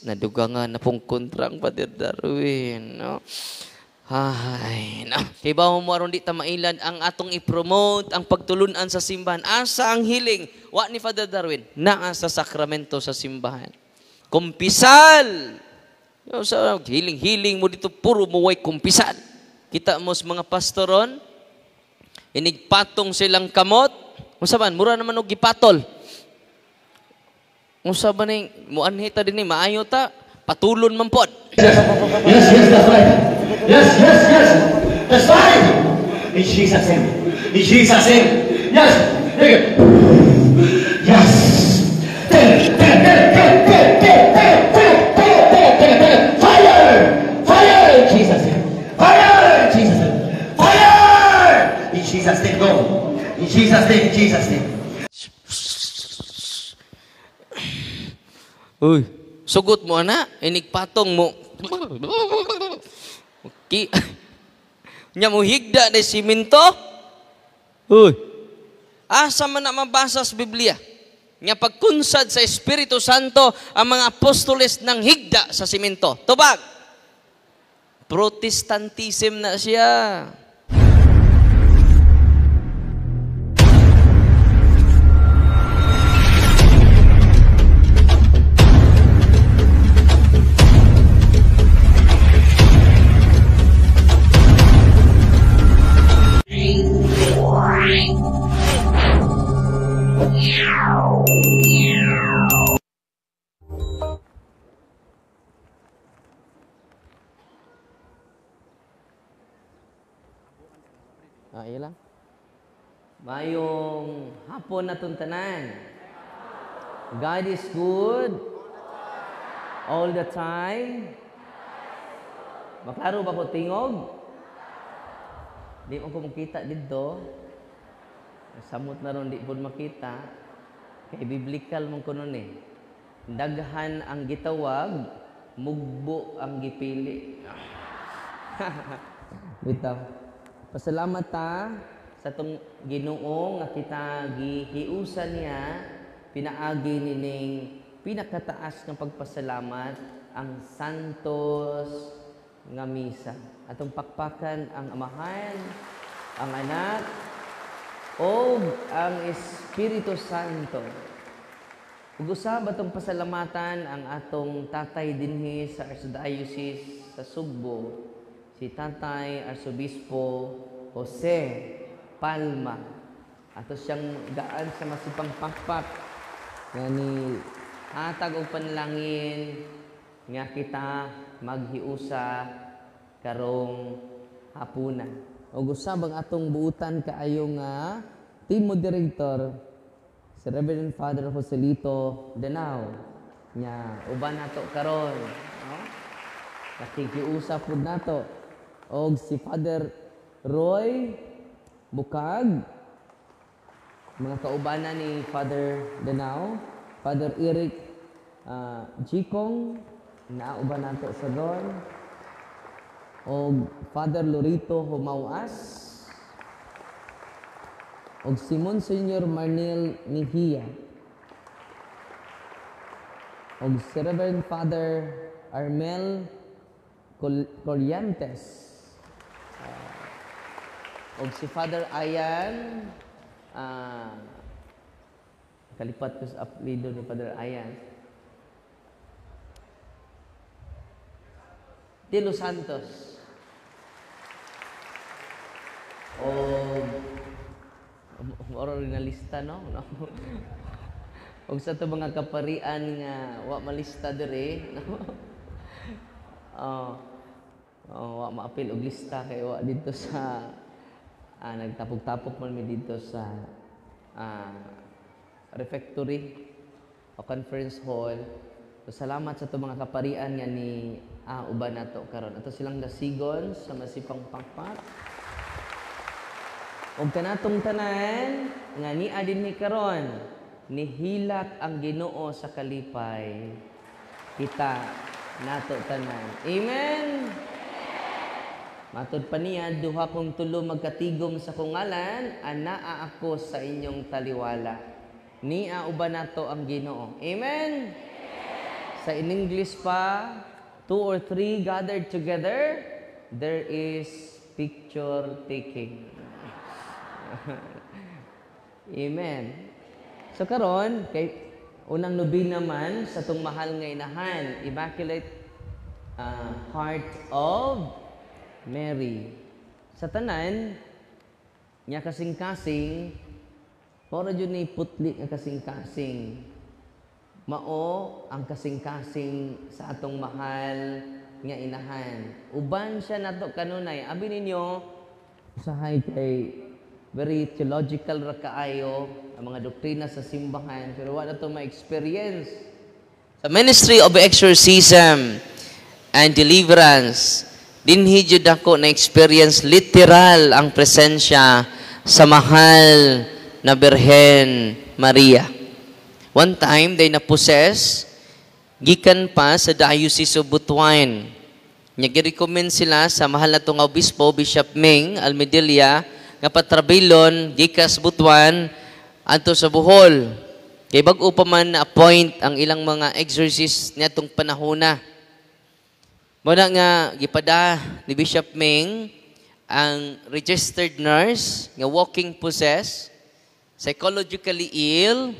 nadugangan na pong kontrang Father Darwin, no? Ay, no. Kay ba mo aron di ta mailad ang atong i-promote ang pagtulunan sa simbahan. Asa ang hiling? Wa ni Father Darwin, naa sa sakramento sa simbahan. Kumpisal. Yo, sa hiling-hiling mo dito puro mo way kumpisal. Kita mo sa mga pastoron, inigpatong silang kamot. Unsa man mura naman og gipatol. Unsa ba ning muanhita dinhi maayo ta? Patulon man pod. Yes, that's right. Yes. That's right. In Jesus' name. In Jesus' name. Yes. Yes. Fire in Jesus' name. Fire in Jesus' name. Fire in Jesus' name. Go. In Jesus' name. In Jesus' name. Uy, sugot mo ana, inigpatong mo. Nya mo higda na simento. Uy, asa man na mabasa sa Biblia? Nya pagkunsad sa Espiritu Santo ang mga apostoles ng higda sa simento. Tubag. Protestantism na siya. Ilang. Mayong hapon na tuntanan. God is good all the time. Maklaro ba ko tingog? Di mo ko makita dito. Samot na ron di po makita. Kay biblical mong kuno ni. Daghan ang gitawag, mugbo ang gipili. Bitaw. Pasalamat ta sa tong Ginoo nga kita gihiusan niya, pinaagi nining pinakataas ng pagpasalamat ang Santos nga misa. Atong pakpakan ang Amahan, ang Anak, o ang Espiritu Santo. Ug usab atong pasalamatan ang atong tatay dinhi sa Archdiocese sa Sugbo, si Tatay Arsobispo Jose Palma. Ato siyang gaan sa masipang pakpak nga ni hatag og panalangin nga kita maghiusa karong hapunan. Ug usab ang atong buutan kaayo nga team moderator si Reverend Father Joselito Danao nya uban nato karon, no? Nakikiusap pud nato og si Father Roy Bukag, mga kaubanan ni Father Danao, Father Eric Jikong, nauban nato sa doon, og Father Lorito Humawas, og si Monsignor Marnel Mejia, og si Reverend Father Armel Corrientes, og si Father Ayan, kalipat ko sa apelido ni Father Ayan, de Los Santos, o originalista, no? Og sa to mga kaparian nga wa malista dire, no? Wa maapil og lista kay wa dito sa nagtapok-tapok man mi dito sa refectory o conference hall. So, salamat sa to mga kaparian nga ni uban nato karon. Ato silang gasigon sa masipang pakpak. Og kanatong tanan nga niya dinhi karon, nihilak ang Ginoo sa kalipay. Kita nato tanan. Amen. Matod pa niya, duha kong tulo magkatigom sa kungalan, anaa ako sa inyong taliwala. Nia uban nato ang Ginoo. Amen. Sa in English pa, 2 or 3 gathered together, there is picture taking. Amen. So karon kay unang nubi naman sa tong mahal nga inahan, Immaculate Heart of Mary. Sa tanan nya kasing-kasing, para jud ni putli nga kasing-kasing. Mao ang kasing-kasing sa atong mahal nga inahan. Uban siya nato kanunay. Abi ninyo, usahay kay very theological ra kaayo ang mga doktrina sa simbahan, pero wala to ma-experience. Sa ministry of exorcism and deliverance, dinhi jud ako na-experience literal ang presensya sa mahal na Birhen Maria. One time, they na-possess, gikan pa sa Diocese of Butuan. Nag-recommend sila sa mahal na itong obispo, Bishop Ming Almedelia, nga patrabilon, gikas Butuan, anto sa Bohol. Kay bag-o pa man na-appoint ang ilang mga exorcist niya itong panahona. Muna nga, gipada ni Bishop Ming, ang registered nurse, nga walking possessed, psychologically ill,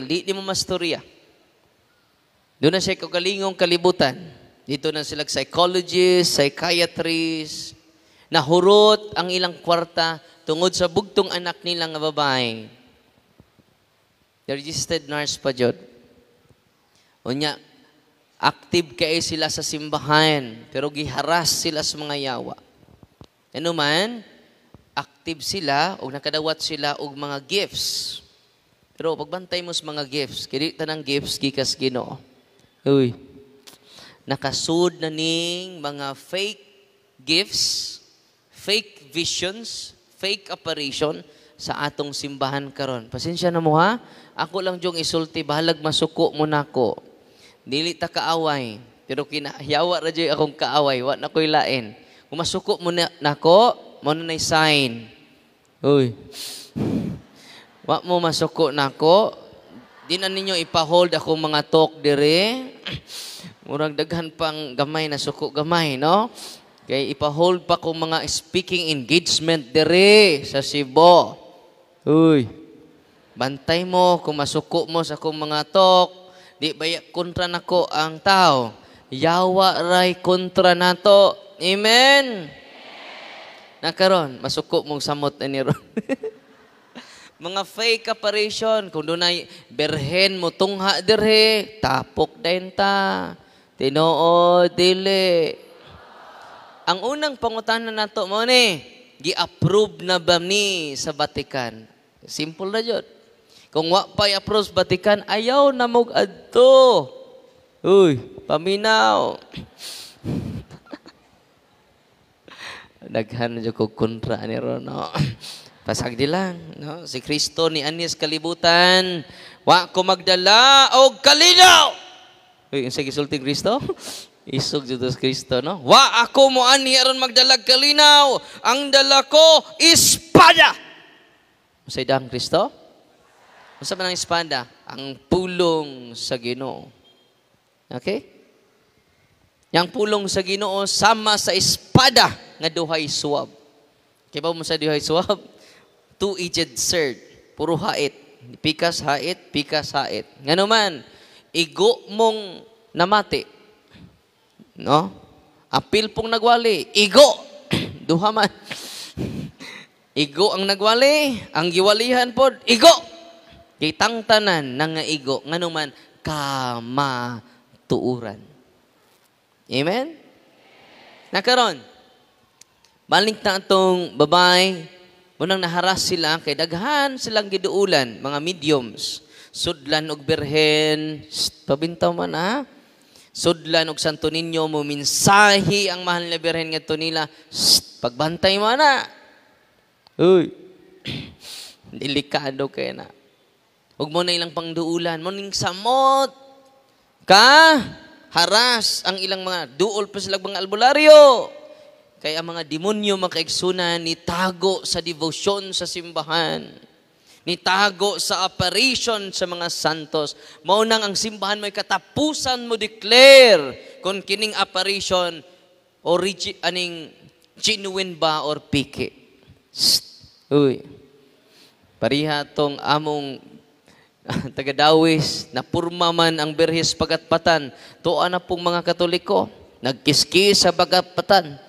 di mo mastorya. Doon na siya kagalingong kalibutan. Dito na sila psychologist, psychiatrist, nahurot ang ilang kwarta tungod sa bugtong anak nila nga babae. The registered nurse pa jud. Unya, active kay sila sa simbahan, pero giharas sila sa mga yawa. Ano man, active sila o nakadawat sila og mga gifts. Pero pagbantay mo sa mga gifts, kaya tanang gifts gikas Ginoo. Uy, nakasud na ning mga fake gifts, fake visions, fake apparition sa atong simbahan karon. Pasensya na mo ha, ako lang jong isulti, bahalag masuko mo nako. Dili ta kaaway, pero kinahiyawa ra jud akong kaaway, wa na koy lain. Kung masuko mo na nako, mo na sign. Uy. Wa mo masuko nako. Di na ninyo ipa-hold akong mga talk dire. Murag daghan pang gamay na suko gamay, no? Kay ipa-hold pa kong mga speaking engagement dire sa Cebu. Uy. Bantay mo kung masuko mo sa akong mga talk. Di ba kontra nako ang tao. Yawa ray kontra nato. Amen. Nakaron, masuko mong samot ni ron. Mga fake apparition, kung doon ay berhen mo tungha dirhe, tapok din ta. Tinoo, dili. Ang unang pangutanan nato mo ni, gi-approve na ba ni sa Vatican? Simple na yun. Kung wa pa i-approve sa Vatican, ayaw na mong adto. Uy, paminaw. Daghan na ko kontra ni ron, no? Pasag di lang, no? Si Kristo ni Anis kalibutan, wa ko magdala og kalinaw. Uy, yung sa gisulti Kristo? Isog Judas Kristo, no? Wa ako mo ani aron magdala kalinaw, ang dala ko espada. Usay dang Kristo? Unsa man ang espada? Ang pulong sa Ginoo. Okay? Yang pulong sa Ginoo sama sa espada nga duhay suwab. Kaya ba mo sa duhay suwab? Two-edged sword. Puro hait. Pikas hait, pikas hait. Nga naman, igo mong namati. No? Apil pong nagwali. Igo! Duha man. Igo ang nagwali. Ang giwalihan po, igo! Kitang tanan na nga igo. Nga naman, kamatuuran. Amen? Nakaron, balik na itong babae, munang naharas sila, kay daghan silang giduulan, mga mediums, sudlan og berhen, pabintaw man ha, sudlan og Santo Niño, muminsahi ang mahal na berhen nga ito nila, pagbantay mo na. Uy, delikado kayo na. Huwag mo na ilang pangduulan, muning samot ka, haras ang ilang mga duol pa silang mga albularyo. Kaya ang mga demonyo makaigsunan ni tago sa devotion sa simbahan. Nitago sa apparition sa mga santos. Mao nang ang simbahan mo'y katapusan mo declare kung kining apparition aning genuine ba or piki. Uy. Pariha tong among taga-Dawis na purma man ang berhes pagatpatan. Tuwa na pong mga Katoliko. Nagkiskis sa pagatpatan.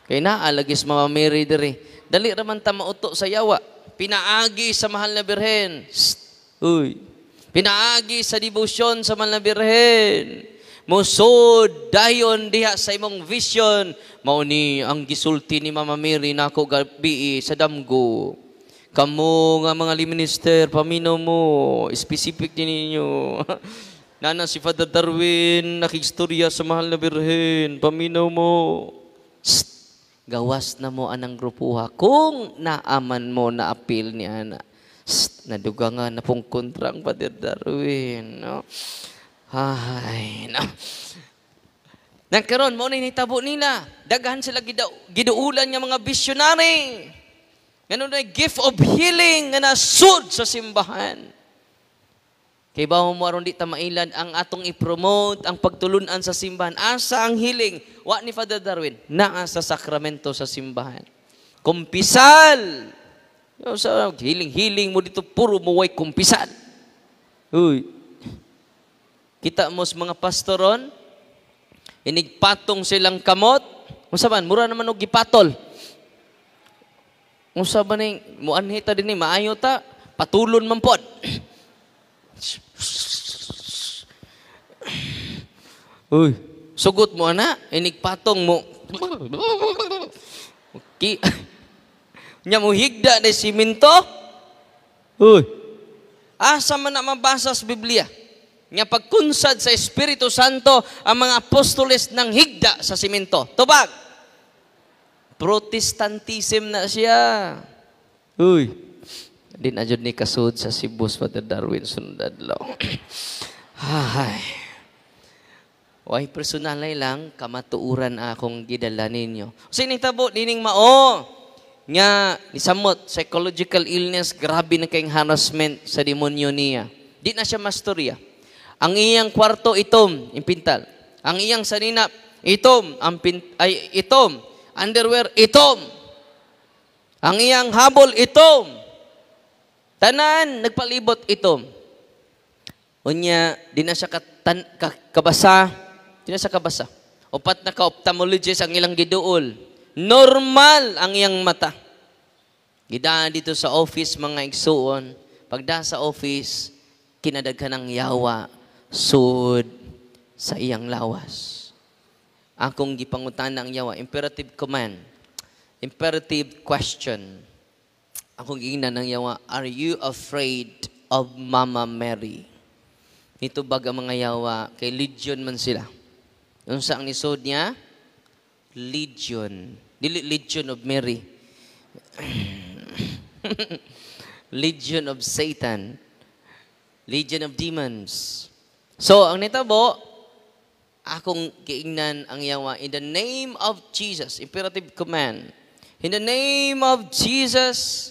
Kaya naalagis Mama Mary diri. Dali raman ta mauto sa yawa. Pinaagi sa mahal na birhen. Uy. Pinaagi sa debosyon sa mahal na birhen. Musod dayon diha sa imong vision. Mao ni ang gisulti ni Mama Mary nako gabi sa damgo. Kamu nga mga minister, paminaw mo, specific din ninyo. Nana si Father Darwin, nakistorya sa mahal na birhen, paminaw mo. Gawas na mo anang grupuha. Kung naaman mo na appeal ni Ana. Nadugangan na pong kontrang Father Darwin. No? Ay, no. Nagkaroon mo na initabo nila. Daghan sila giduulan ng mga visionary. Ganun na gift of healing nga nasud sa simbahan. Kay ba mo aron di ta mailan ang atong i-promote ang pagtulunan sa simbahan. Asa ang healing? Wa ni Father Darwin, naa sa sakramento sa simbahan. Kumpisal. Sa healing mo dito puro mo way kumpisal. Uy. Kita mo sa mga pastoron, inigpatong silang kamot. Unsa man mura naman og gipatol. Unsa ba ning muanhita dinhi maayo ta patulon man pod. Uy, sugot mo ana, inigpatong mo. Okay. Nya mo higda na simento. Uy. Asa man na mabasa sa Biblia? Nga pagkunsad sa Espiritu Santo ang mga apostoles ng higda sa simento. Tubag. Protestantism na siya. Uy. Di na jud ni kasud sa Cebu Father Darwin sunod adlaw. Hay. Way personal lang kamatuuran akong gidala ninyo. Sinitabo dining mao nga nisamot psychological illness grabe na kayong harassment sa demonyo niya. Di na siya mastorya. Ang iyang kwarto itom, impintal. Ang iyang sanina itom, itom. Underwear itom. Ang iyang habol itom. Tanan nagpalibot itom. Unya di na siya kabasa. Di na siya kabasa. Upat na ka-ophthalmologist ang ilang giduol. Normal ang iyang mata. Gidaan dito sa office mga igsuon. Pagda sa office, kinadaghan ng yawa, sud sa iyang lawas. Akong gipangutan ang yawa, imperative command, imperative question. Akong giingnan ng yawa, are you afraid of Mama Mary? Nito bag ang mga yawa, kay Legion man sila. Yung sa ang nisod niya, Legion. Dili Legion of Mary. Legion of Satan. Legion of demons. So, ang nitabo, akong kiingnan ang yawa, in the name of Jesus, imperative command, in the name of Jesus,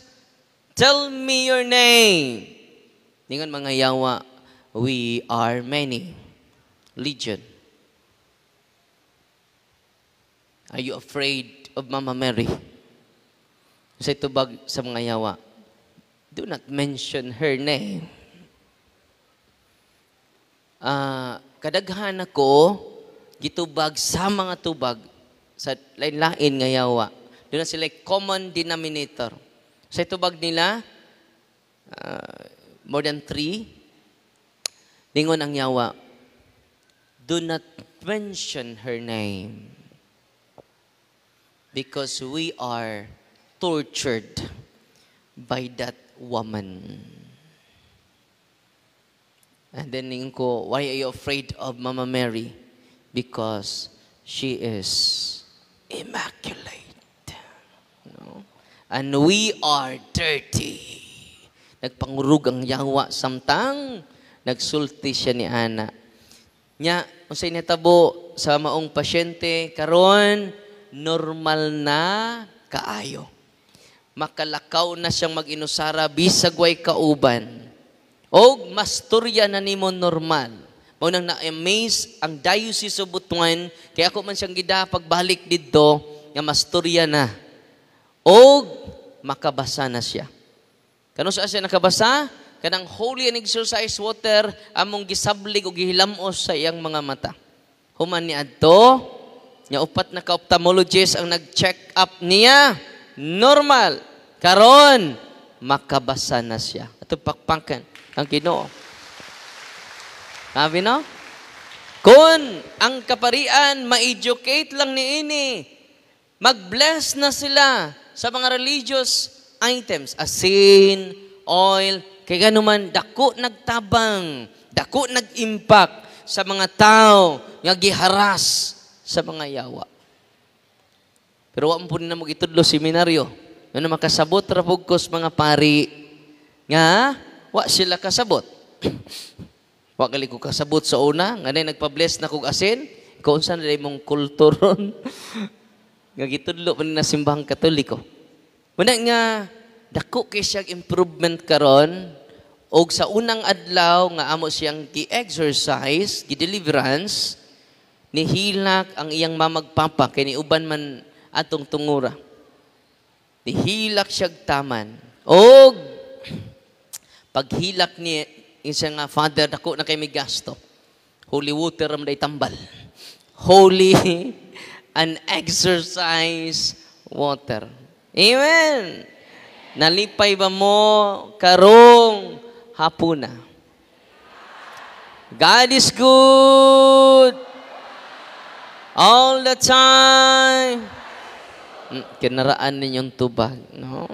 tell me your name. Ningon mga yawa, we are many. Legion. Are you afraid of Mama Mary? Sa itubag sa mga yawa, do not mention her name. Kadaghan ako gitubag sa mga tubag sa lain-lain nga yawa. Doon na sila common denominator. Sa tubag nila, more than 3, ningon ang yawa, do not mention her name because we are tortured by that woman. And then ko, why are you afraid of Mama Mary? Because she is immaculate. No? And we are dirty. Nagpangurug ang yawa samtang nagsulti siya ni Ana. Nya, unsay natabo sa maong pasyente karon normal na kaayo. makalakaw na siyang mag-inusara bisag way kauban. Og masturya na nimo normal. Mao nang na-amaze ang Diocese of Butuan kaya ako man siyang gida pagbalik didto nga masturya na. Og makabasa na siya. Kano sa siya nakabasa? Kanang holy and exercise water among gisablig o gihilamos sa iyang mga mata. Human ni adto, nya upat na ka-ophthalmologist ang nag-check up niya. Normal. Karon, makabasa na siya. Ato pakpakan ang Ginoo. Sabi no? Kung ang kaparian ma-educate lang niini, mag-bless na sila sa mga religious items, asin, oil, kay ganuman dako nagtabang, dako nag-impact sa mga tao nga giharas sa mga yawa. Pero wa mo na mo gitudlo seminaryo. Ano makasabot ra pugkos mga pari nga wa sila kasabot. Wa gali ko kasabot sa una, nga nagpa-bless na kog asin, kung saan na mong kulturon. Nga gitudlo pa na simbahang Katoliko. Muna nga, dako kay siyang improvement karon og sa unang adlaw nga amo siyang gi-exercise, gi-deliverance, nihilak ang iyang mamagpapa kay niuban man atong tungura. Nihilak siya taman. Og paghilak ni isa nga father dako na kay may gasto. Holy water am day tambal. Holy and exercise water. Amen. Nalipay ba mo karong hapuna? God is good all the time. Kinaraan ninyong tubag, no?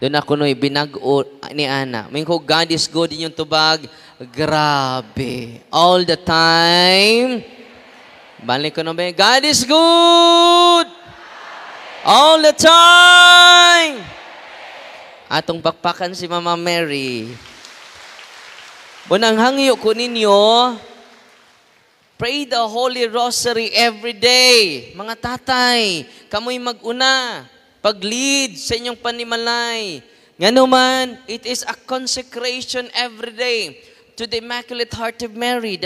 Doon ako no'y binago ni Ana. May ko, God is good inyong tubag. Grabe. All the time. Balik ko na ba? God is good all the time. Atong pakpakan si Mama Mary. Bunang hangyo ko ninyo, pray the Holy Rosary every day. Mga tatay, kamoy mag-una, pag-lead sa inyong panimalay. Nga naman, it is a consecration every day to the Immaculate Heart of Mary,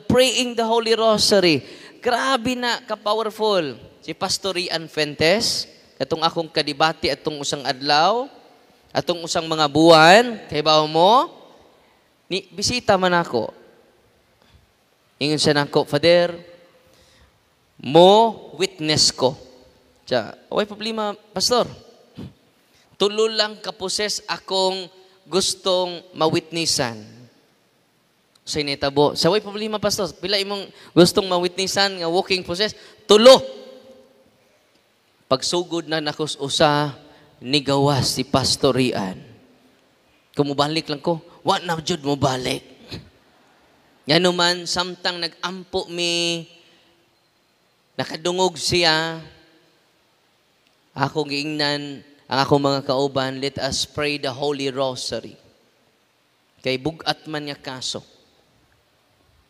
praying the Holy Rosary. Grabe na, ka-powerful. Si Pastor Ian Fuentes, katong akong kadibati atong usang adlaw, atong usang mga buwan, kay bawo mo, ni bisita man ako. Ingon siya nako, Father, mo witness ko. Siya, way problema, Pastor. Tulo lang kaposes akong gustong mawitnessan. Sa initabo, sa way problema, Pastor, pila imong gustong mawitnessan nga walking process? Tulo. Pagsugod na nakos usa, nigawas si Pastor Ian. Kumubalik lang ko, wa na jud mo balik. Yan naman, samtang nag-ampo mi, nakadungog siya, akong giingnan, ang akong mga kauban, let us pray the Holy Rosary. Kay bugat man niya kaso.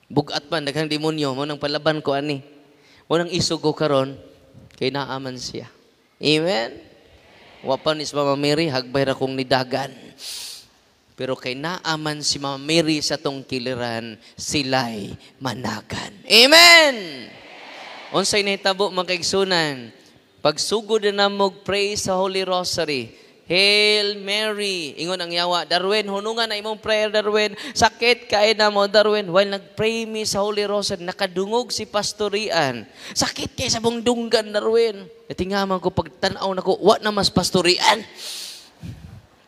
Bugat man, daghang demonyo, mo nang palaban ko ani. Mo nang isugo karon kay naaman siya. Amen? Wapan is Mama Mary, hagbay ra kong nidagan. Pero kay naaman si Mama Mary sa tong kiliran, sila'y managan. Amen! Unsay nahitabo mga kaigsunan, pagsugod na namog pray sa Holy Rosary, Hail Mary, ingon ang yawa, Darwin, hunungan na imong prayer, Darwin, sakit kay na mo, Darwin, while nag-pray mi sa Holy Rosary, nakadungog si Pastorian, sakit kay sa bungdunggan, Darwin, natingaman ko, pagtanaw na ko, wa na mas Pastorian,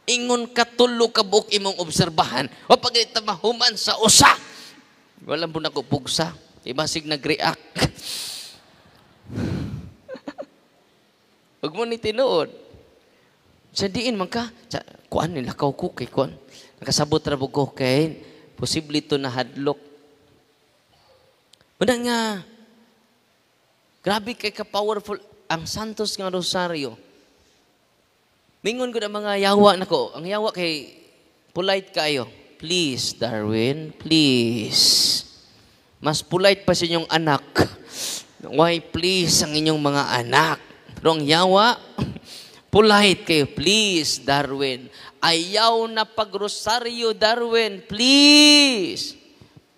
ingon katulo kabuk imong obserbahan, wa pagita mahuman sa usa, walang po na ko pugsa, ibasig nag-react, huwag mo ni tinuod, sa diin man ka, sa kuan nila ko kay kuan. Nakasabot ra ko kay posible to na hadlok. Muna nga, grabe kay ka-powerful ang Santos nga Rosario. Mingon ko na mga yawa nako. Ang yawa kay polite kayo. Please, Darwin, please. Mas polite pa sa inyong anak. Why please ang inyong mga anak? Pero ang yawa, Polite kayo. Please, Darwin. Ayaw na pagrosaryo, Darwin. Please.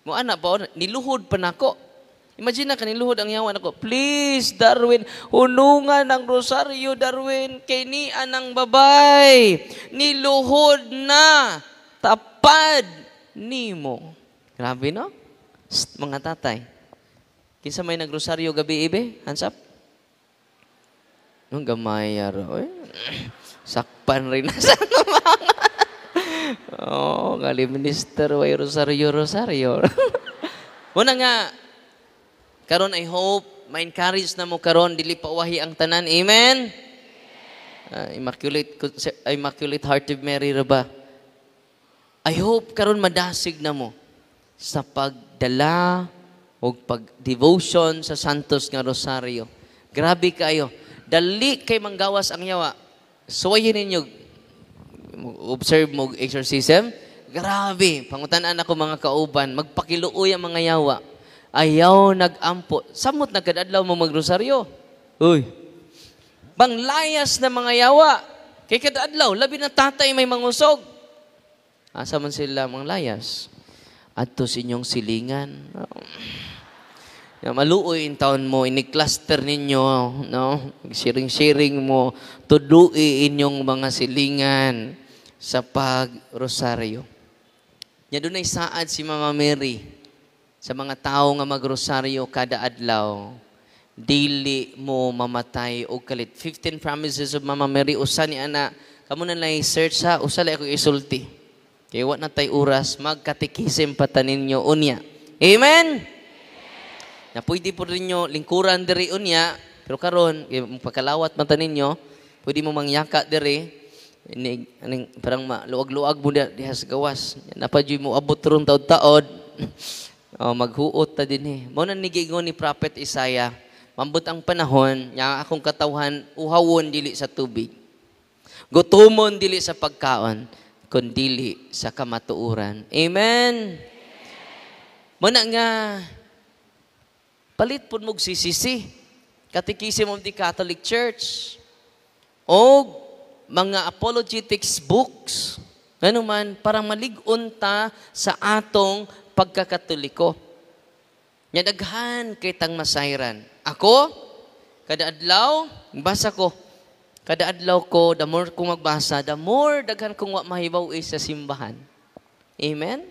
Mo anak pa, niluhod pa na ako. Imagine na, kaniluhod ang yawan ako. Please, Darwin, hunungan ang rosaryo, Darwin. Kay ni anang babay. Niluhod na. Tapad nimo. Grabe, no? Mga tatay. Kinsa may nagrosaryo gabi, ibe? Hands up. Nung gamay, aro. Sakpan rin na sa mga. Oh, gali minister, way rosaryo. Una nga, karon I hope, ma-encourage na mo karon, dili pa wahi ang tanan. Amen? Immaculate Heart of Mary ra ba? I hope karon madasig na mo sa pagdala o pag-devotion sa Santos nga Rosaryo. Grabe kayo. Dali kay manggawas ang yawa. Suwayin ninyo, observe mo exorcism. Grabe. Pangutanan ako mga kauban, magpakiluoy ang mga yawa. Ayaw nag-ampo. Samot na kadadlaw mo magrosaryo. Uy. Banglayas na mga yawa. Kay kadadlaw, labi na tatay may mangusog. Asa man sila manglayas? Adto sa inyong silingan. Maluoy in taon mo, ini-cluster ninyo, no? Sharing mo, tudui inyong mga silingan sa pag-rosaryo. Nya dunay saad si Mama Mary sa mga tao nga magrosaryo kada adlaw. Dili mo mamatay og kalit. 15 promises of Mama Mary. Usa ni ana, kamo na lang i-search ha, usa lang ako isulti. Kaya wa na tay oras, magkatikisim pata ninyo unya. Amen? Na pwede po rin nyo lingkuran diri unya, pero karon pagkalawat mata ninyo, pwede mo mangyaka diri, parang luwag-luwag mo diha sa gawas. Napadyoy mo abot ron taod-taod, maghuot ta din eh. Mao na nigiingon ni Prophet Isaiah, mambot ang panahon, nya akong katawhan, uhawon dili sa tubig. Gutomon dili sa pagkaon, kundi sa kamatuoran. Amen? Muna nga, palit po mo sisisi. Catechism of the Catholic Church. O mga apologetics books. Ganun man, para malig-on ta sa atong pagkakatoliko. Nyadaghan kay tang masayran. Ako, kada adlaw, basa ko. Kada adlaw ko, the more kong magbasa, the more daghan kong mahibaw sa simbahan. Amen?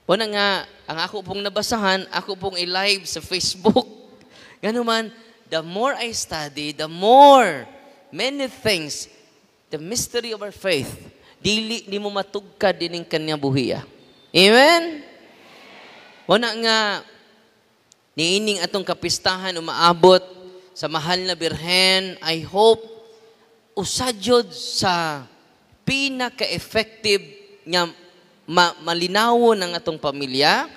Una nga, ang ako pong nabasahan, ako pong i-live sa Facebook. Ganun man, the more I study, the more many things, the mystery of our faith, di mo matugkad din ang kanya buhiya. Amen? Una nga, niining atong kapistahan umaabot sa mahal na Birhen, I hope, usadyod sa pinaka-effective nga malinawon ang atong pamilya,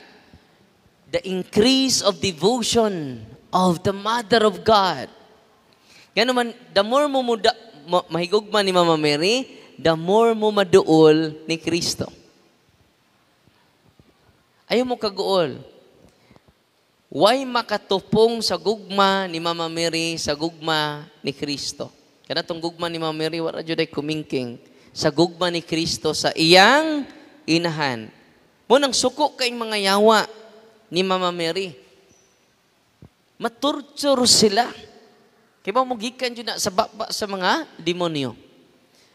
the increase of devotion of the Mother of God. Yan naman, the more mo mahigugma ni Mama Mary, the more mo maduol ni Kristo. Ayaw mo kaguol. Why makatupong sa gugma ni Mama Mary sa gugma ni Kristo? Kaya itong gugma ni Mama Mary, wala dyan ay kumingking. Sa gugma ni Kristo sa iyang inahan. Munang suko kayong mga yawa ni Mama Mary. Maturture sila. Kaya ba mugikan dyan na sa baba sa mga demonyo.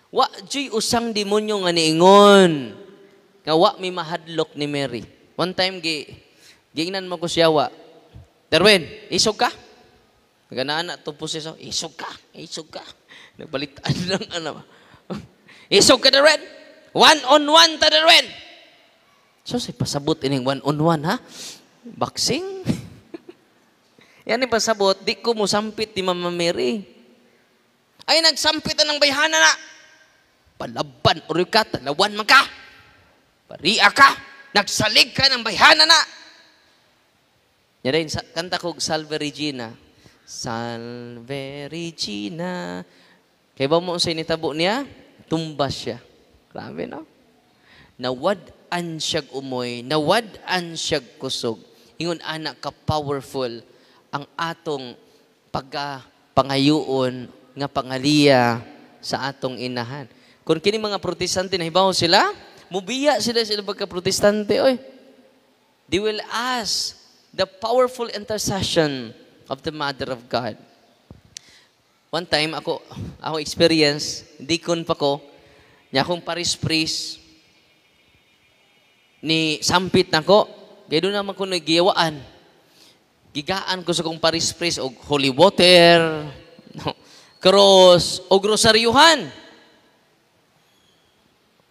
Wa dyan usang demonyo nga niingon. Nga wa may mahadlok ni Mary. One time, giingnan mo ko siya wa. Darwin, isog ka? Ganaan na ito po siya. Isog ka. Nagbalitaan lang, ano ba? Isog ka, Darwin. One-on-one ta, Darwin. So, say pasabot ining one-on-one, ha? Boxing? Yan yung pasabot, di ko mo sampit ni Mama Mary. Ay, nagsampitan ng bayhana na. Palaban, uri ka, talawan man ka. Paria ka. Nagsalig ka ng bayhana na. Yan rin, kanta ko, Salve Regina. Salve Regina. Kaya ba mo sa initabo niya? Tumbas siya. Grabe, no? Nawad-an siyag umoy, nawad-an siyag kusog. Ingon anak ka powerful ang atong pagpangayoon nga pangaliya sa atong inahan. Kung kini mga protestante nahibaw sila, mubiya sila pagka-protestante, oy. They will ask the powerful intercession of the Mother of God. One time, ako experience, deacon pa ko, niya akong paris-pris, ni sampit na ko, kaya doon naman ko nagiyawaan. Gigaan ko sa kong paris-pris, o holy water, cross, o grosaryuhan.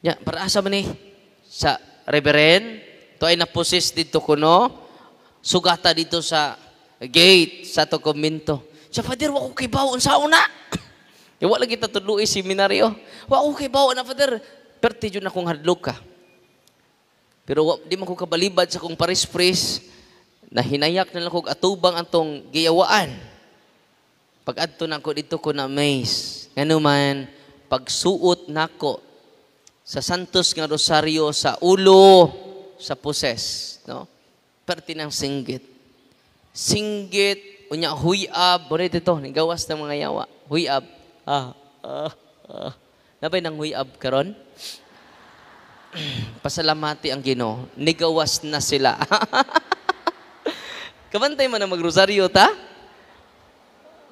Ya, para asa man sa reverend, to ay naposis dito ko, no? Sugata dito sa gate, sa to komento. Sa Father, wako kay bawon sa una. Wala kita tudlu'i seminaryo. Wako kay bawon na, Father. Perti yun akong hadlok ka. Pero di man ko kabalibad sa kong paris-pris, na hinayak na lang kong atubang atong giyawaan. Pag adto na ko dito ko na maze. Ano man, pagsuot nako sa Santos nga Rosaryo sa ulo sa poses, no? Perti ng singgit. Singgit, unya huyab, bonito ito, gawas ng mga yawa. Huyab. Nabay ng huyab karon? Pasalamati ang Ginoo. Nigawas na sila. Kabantay man na magrosaryo ta?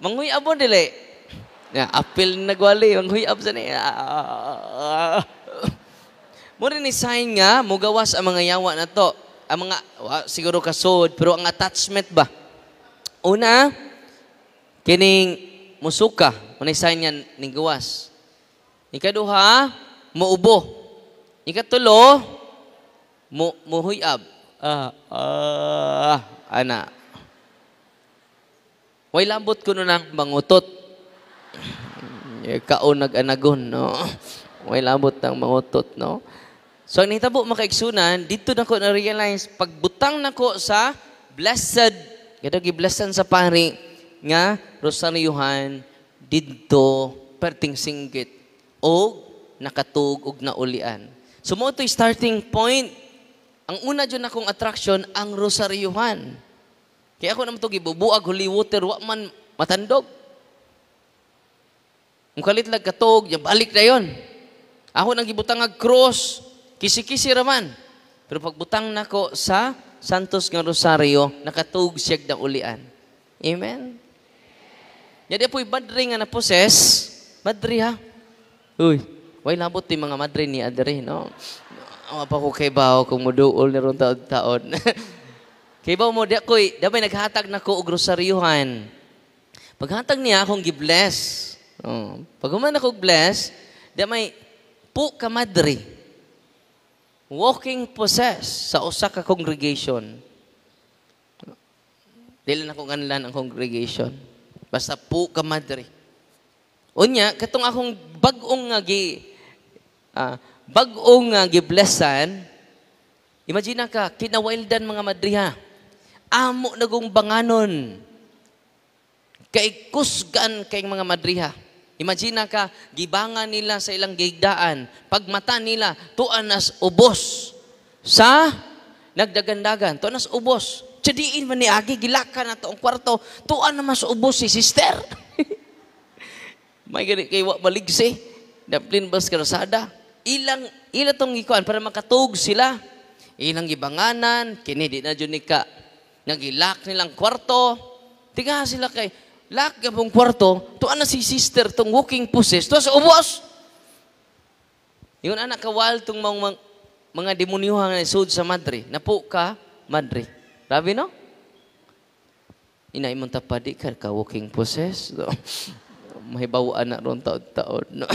Manghuyab mo dili. Apil nagwali, manghuyab sa niya. Muna ni sign nga, mugawas ang mga yawa na to. Ang mga, siguro kasod, pero ang attachment ba? Una, kining musuka, muna sign nga ning gawas. Ikaduha, muubo. Ikatulo, muhuyab. Ana. Way lambot ko nang mangutot. Kaon nag-anagon, no? Way lambot ng mangutot, no? So, ang nitabo makaigsunan, dito na ko na-realize, pagbutang na ko sa blessed, kadagi blessed sa pari, nga, rosaryuhan, dito, perting singgit, o nakatug, og naulian. So, mo ito'y starting point. Ang una dyan akong attraction, ang rosaryuhan. Kaya ako naman ito, gibubuag, holy water, wa man matandog. Ang kalitlag katog, balik na yon. Ako nang gibutang ag cross, kisi-kisi raman. Pero pagbutang nako sa Santos nga Rosaryo, nakatug siyag na ulian. Amen? Jadi apo'y madre nga na-possess, madre ha. Uy, way labot yung mga madre ni Adre, no? Pa ko kay bao kung muduol na ron taon-taon. Kay bao mo, dabay naghatag na ko og rosaryuhan. Paghatag niya, akong gi-bless. Pag human ako bless, damay po ka madre. Walking possess sa usa ka congregation. Dili na ko ganlan ang congregation. Basta po ka madre. Unya, katong akong bag-ong nga giblessan, imagine ka, kinawildan mga madriha. Amo nagong banganon. Kay kusgan kay mga madriha. Imagine ka, gibangan nila sa ilang gigdaan. Pagmata nila, tuan nas ubos sa nagdagandagan. Tuan nas ubos. Tsadiin man ni Agi, gilaka na to ang kwarto. Tuan na mas ubos si sister. May ganit kay baligsi. Daplin bas karasada. Ilang tong ikuan para makatug sila. Ilang gibanganan, kini di na dyan ka. Nagilak nilang kwarto. Tiga sila kay, lak gabong kwarto, tuan na si sister tong walking possess, tuan sa ubos. Yun anak kawal tong mga demonyohan na isud sa madre. Napo ka, madre. Rabi no? Inay mong tapadi ka walking possess. No? Mahibawaan na ron taon-taon. No?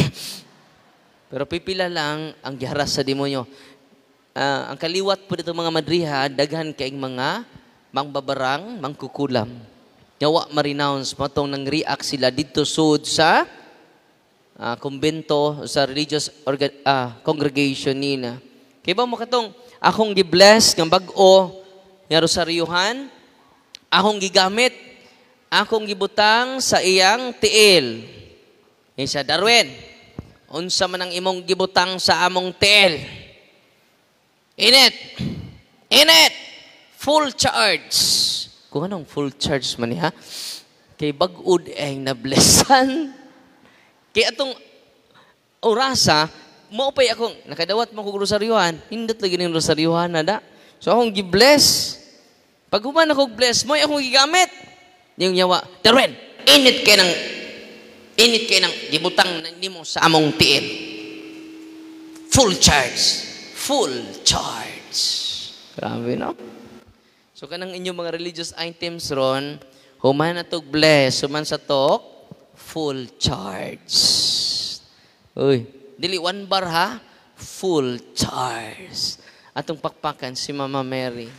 Pero pipila lang ang giharas sa demonyo. Ang kaliwat po dito mga madriha, daghan kaing mga mangbabarang, mangkukulam. Yawa ma-renounce, matong nang react sila dito sud sa kumbento, sa religious congregation nila. Kaya ba mo katong, akong gibless ng bag-o, nga rosaryuhan, akong gigamit, akong gibutang sa iyang tiil. Isa, Darwin, unsa man ang imong gibutang sa among tiil? Init! Full charge! Kung anong full charge man niya, kay bagud ay nablessan, Kaya atong orasa, maupay akong, nakadawat mo kong rosaryuhan, hindot lagi ng rosaryuhan na da. So akong gi-bless. Pag human akong bless, mo akong gigamit. Yung yawa, Darwin, init kayo ng gibutang ni mo sa among tiil. Full charge. Grabe, no? So kanang inyong mga religious items ron, human na tog bless, human sa tok, full charge. Uy, dili 1 bar ha? Full charge. Atong pakpakan si Mama Mary.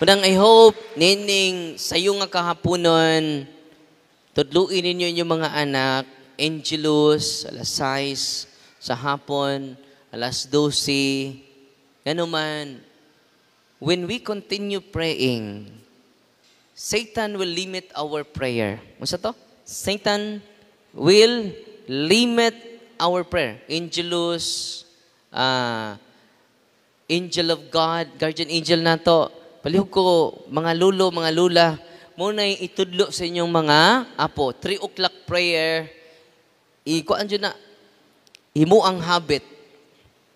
Unang I hope, nining sayo nga kahaponon, tudluin ninyo yung mga anak, Angelus, alas 6, sa hapon, alas 12, ano man, when we continue praying, Satan will limit our prayer. Masa to? Satan will limit our prayer. Angelus, angel of God, guardian angel na to. Palihog ko, mga lulo, mga lula, muna itudlo sa inyong mga apo. 3 o'clock prayer, ikuan dyan na, himo ang habit.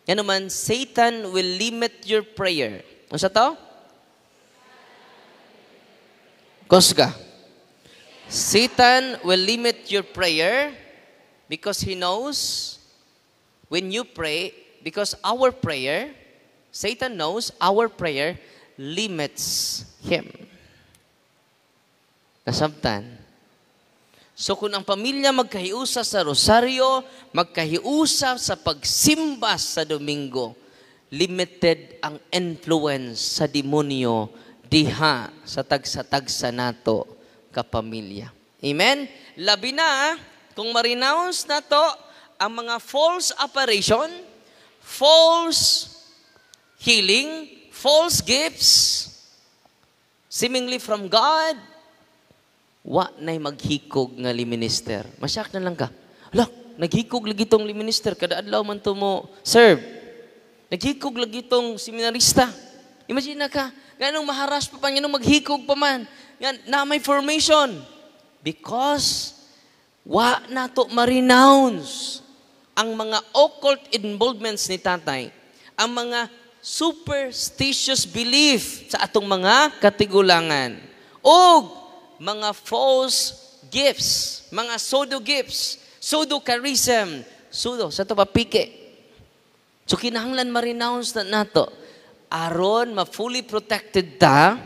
Yan naman, Satan will limit your prayer. Ano sa to? Kusga. Satan will limit your prayer because he knows when you pray, because our prayer, Satan knows our prayer limits him. Nasabtan. So kung ang pamilya magkahiusa sa rosaryo, magkahiusa sa pagsimba sa Domingo, limited ang influence sa demonyo diha sa tagsa-tagsa nato kapamilya. Amen? Labi na, kung ma-renounce na to ang mga false apparition, false healing, false gifts, seemingly from God, wa na'y maghikog nga liminister. Masyak na lang ka. Hala, naghikog lagi itong liminister, kada adlaw man to mo serve. Naghikog lagi itong seminarista. Imagine na ka, ganong maharas pa niya nung maghikog pa man. Yan, na may formation. Because, wa na to ma-renounce ang mga occult involvements ni tatay, ang mga superstitious belief sa atong mga katigulangan, o mga false gifts, mga pseudo gifts, pseudo charism, pseudo, sa ito papike. So kinahanglan ma-renounce na nato, aron ma-fully protected ta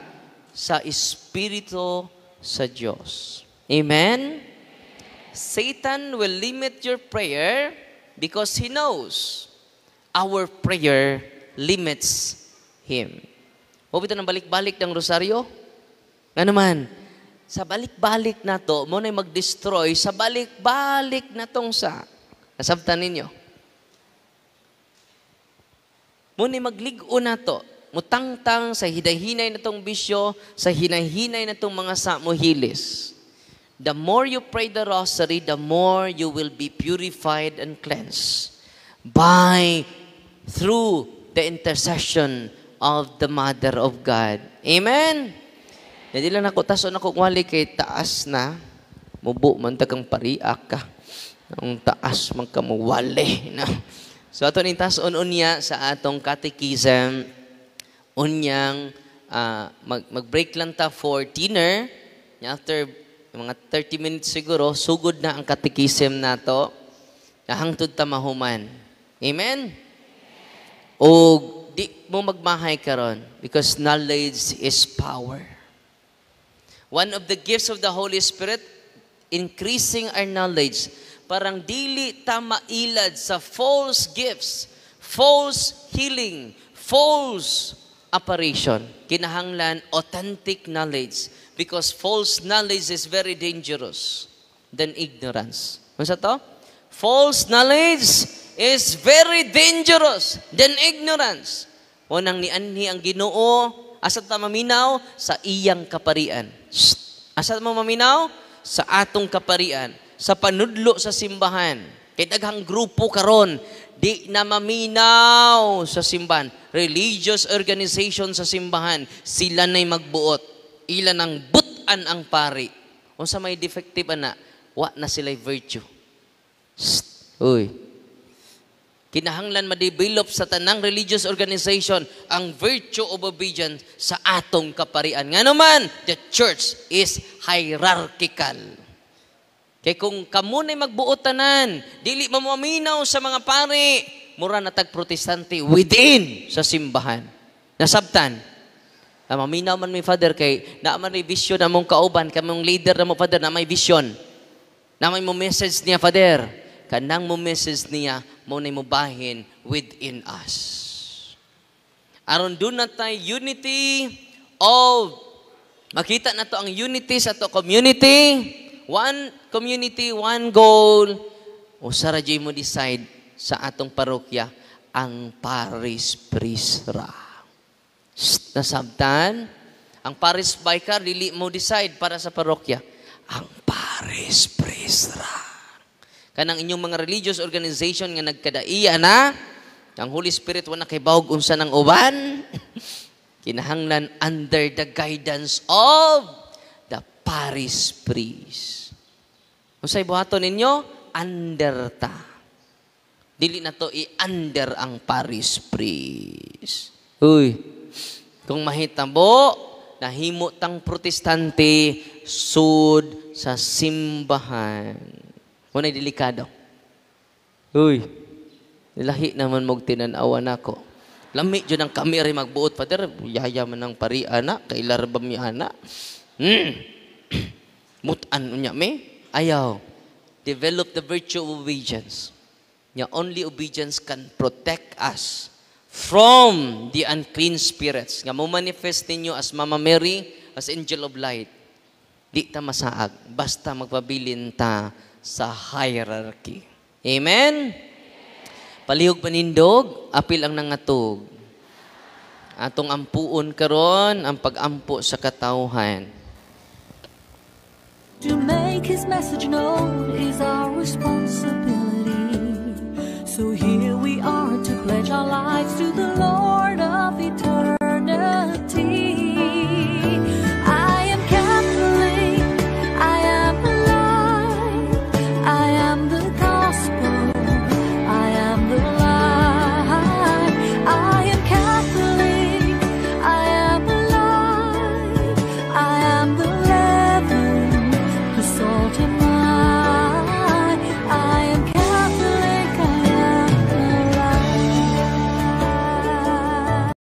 sa Espiritu sa Diyos. Amen? Satan will limit your prayer because he knows our prayer limits him. Huwag ito ng balik-balik ng rosaryo? Nga naman, sa balik-balik na to, mo na'y mag-destroy sa balik-balik na tong sa. Nasabtan ninyo. Mo na'y magligo na to. Mutangtang sa hinay-hinay na tong bisyo, sa hinay-hinay na tong mga samuhilis. The more you pray the rosary, the more you will be purified and cleansed through the intercession of the Mother of God. Amen? Hindi lang ako, taso na kung wali kay taas na, mubo man tagang pariak ka. Ang taas man ka mawali. No? So ato ni tason unya sa atong catechism, unyang mag-break lang ta for dinner. After mga 30 minutes siguro, sugod na ang catechism nato. Hangtod ta mahuman. Amen? O di mo magmahay karon because knowledge is power. One of the gifts of the Holy Spirit, increasing our knowledge. Parang dili ta mailad sa false gifts, false healing, false apparition. Kinahanglan authentic knowledge because false knowledge is very dangerous than ignorance. Ano sa to? False knowledge is very dangerous than ignorance. Unang nianhi ang Ginoo, asa ta maminaw? Sa iyang kaparian. Asa mo maminaw? Sa atong kaparian. Sa panudlo sa simbahan. Kay daghang grupo karon di na maminaw sa simbahan. Religious organization sa simbahan, sila na'y magbuot. Ilan ang butan ang pari. O sa may defective ana, wa na sila'y virtue. Uy. Kinahanglan ma-develop sa tanang religious organization ang virtue of obedience sa atong kaparian. Nga naman, the church is hierarchical. Kaya kung kamo na'y magbuotanan, dili maminaw sa mga pari, mura na tag-protestante within sa simbahan. Nasabtan. Maminaw man may father kay na man may vision among kauban, kamong leader na mo father na may vision. Na may mo message niya father. Kanang mo message niya mo na mo bahin within us. Aron doon na tayo unity of makita na to ang unity sa to community. One community, one goal. O sarajay mo decide sa atong parokya ang Paris Prisra. Nasabtan? Ang Paris Vicar, dili mo decide para sa parokya. Ang Paris Prisra. Kanang inyong mga religious organization nga nagkadaiya na, ang Holy Spirit wala kay bawog unsa ng uban, kinahanglan under the guidance of the Paris Priest. Unsay buhaton ninyo? Under ta. Dili na to i-under ang Paris Priest. Uy, kung mahitabo, nahimo tang protestante sud sa simbahan. Muna'y delikado. Uy, lahi naman mong tinanawan ako. Lami dyan ang kami rin magbuot, Father. Yaya man ang pariana, kailarba mi ana. Mutan unya me. Ayaw. Develop the virtue of obedience. Only obedience can protect us from the unclean spirits. Nga mo manifest ninyo as Mama Mary, as angel of light. Di ta masaag. Basta magpabilin ta sa hierarchy. Amen? Palihog panindog, apil ang nangatog. Atong ampuon karon ang pag-ampo sa katawhan. To make His message known is our responsibility. So here we are to pledge our lives to the Lord.